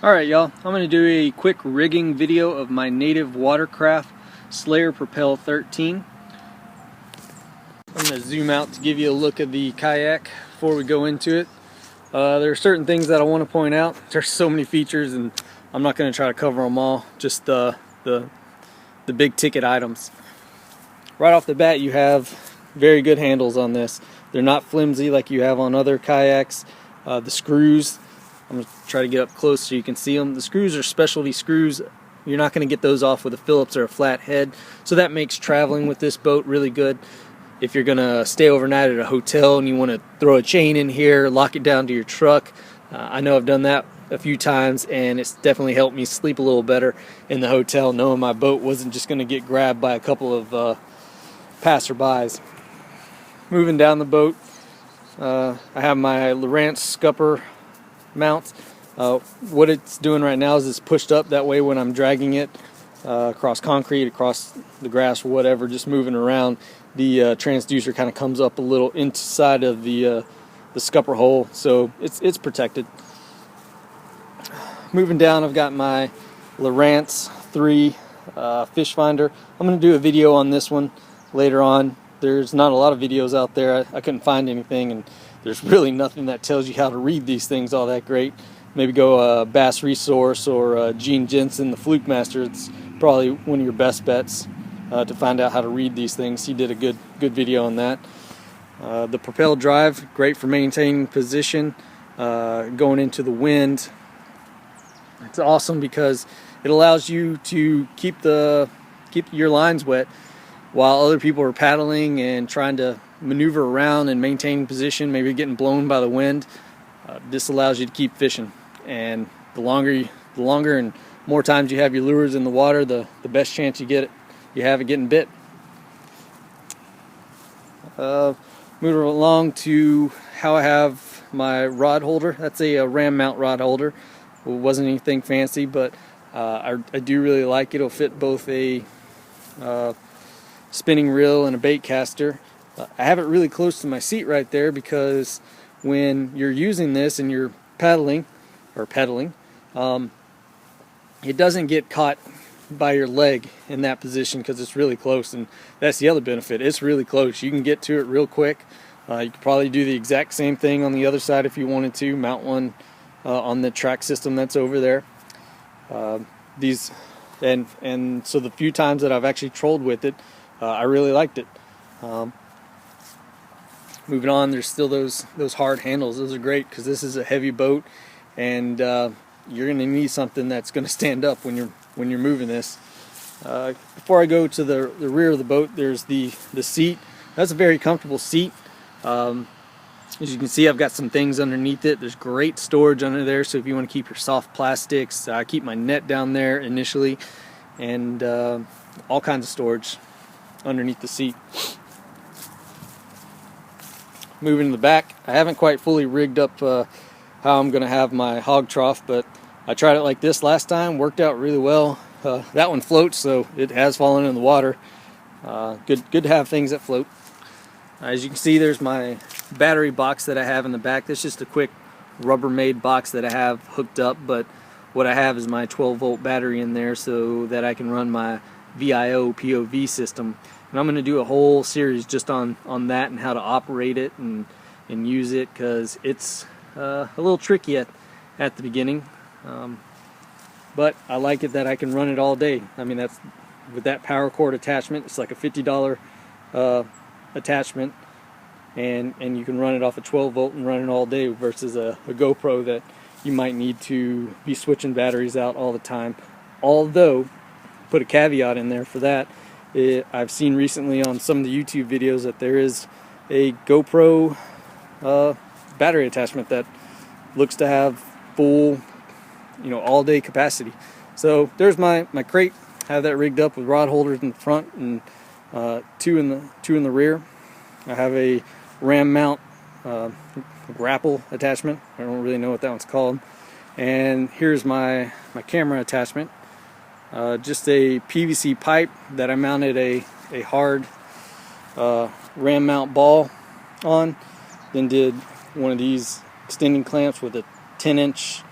Alright y'all, I'm going to do a quick rigging video of my Native Watercraft Slayer Propel 13. I'm going to zoom out to give you a look at the kayak before we go into it. There are certain things that I want to point out. There's so many features and I'm not going to try to cover them all, just the big ticket items. Right off the bat, you have very good handles on this. They're not flimsy like you have on other kayaks. The screws, I'm going to try to get up close so you can see them. The screws are specialty screws. You're not going to get those off with a Phillips or a flat head, so that makes traveling with this boat really good. If you're going to stay overnight at a hotel and you want to throw a chain in here, lock it down to your truck, I know I've done that a few times and it's definitely helped me sleep a little better in the hotel, knowing my boat wasn't just going to get grabbed by a couple of passerbys. Moving down the boat, I have my Lowrance Scupper mount. What it's doing right now is it's pushed up, that way when I'm dragging it across concrete, across the grass or whatever, just moving around, the transducer kind of comes up a little inside of the scupper hole, so it's protected. Moving down, I've got my Lowrance 3 fish finder. I'm going to do a video on this one later on. There's not a lot of videos out there. I couldn't find anything, and there's really nothing that tells you how to read these things all that great. Maybe go Bass Resource or Gene Jensen, the Fluke Master. It's probably one of your best bets to find out how to read these things. He did a good video on that. The Propel drive, great for maintaining position, going into the wind. It's awesome because it allows you to keep your lines wet while other people are paddling and trying to maneuver around and maintain position, maybe getting blown by the wind. This allows you to keep fishing, and the longer and more times you have your lures in the water, the best chance you have of getting bit. Moving along to how I have my rod holder. That's a ram mount rod holder. It wasn't anything fancy, but I do really like it. It'll fit both a spinning reel and a bait caster. I have it really close to my seat right there because when you're using this and you're pedaling, it doesn't get caught by your leg in that position because it's really close, and that's the other benefit. It's really close. You can get to it real quick. You could probably do the exact same thing on the other side if you wanted to, mount one on the track system that's over there. And so the few times that I've actually trolled with it, I really liked it. Moving on, there's still those hard handles. Those are great because this is a heavy boat, and you're going to need something that's going to stand up when you're moving this. Before I go to the rear of the boat, there's the seat. That's a very comfortable seat. As you can see, I've got some things underneath it. There's great storage under there, so if you want to keep your soft plastics, I keep my net down there initially, and all kinds of storage underneath the seat. Moving to the back, I haven't quite fully rigged up how I'm going to have my hog trough, but I tried it like this last time, worked out really well. That one floats, so it has fallen in the water. Good to have things that float. As you can see, there's my battery box that I have in the back. That's just a quick Rubbermaid box that I have hooked up, but what I have is my 12-volt battery in there so that I can run my VIO POV system. And I'm going to do a whole series just on that and how to operate it and use it, because it's a little tricky at the beginning. But I like it that I can run it all day. I mean, that's with that power cord attachment. It's like a $50 attachment, and you can run it off a 12-volt and run it all day versus a GoPro that you might need to be switching batteries out all the time. Although, put a caveat in there for that, I've seen recently on some of the YouTube videos that there is a GoPro battery attachment that looks to have full, all-day capacity. So there's my crate. I have that rigged up with rod holders in the front and two in the rear. I have a ram mount grapple attachment. I don't really know what that one's called. And here's my camera attachment. Just a PVC pipe that I mounted a hard ram mount ball on. Then did one of these extending clamps with a 10-inch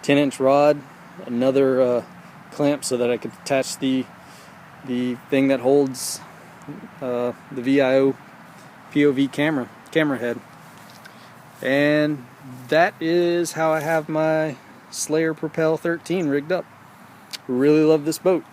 10-inch rod, another clamp so that I could attach the thing that holds the VIO POV camera head. And that is how I have my Slayer Propel 13 rigged up. Really love this boat.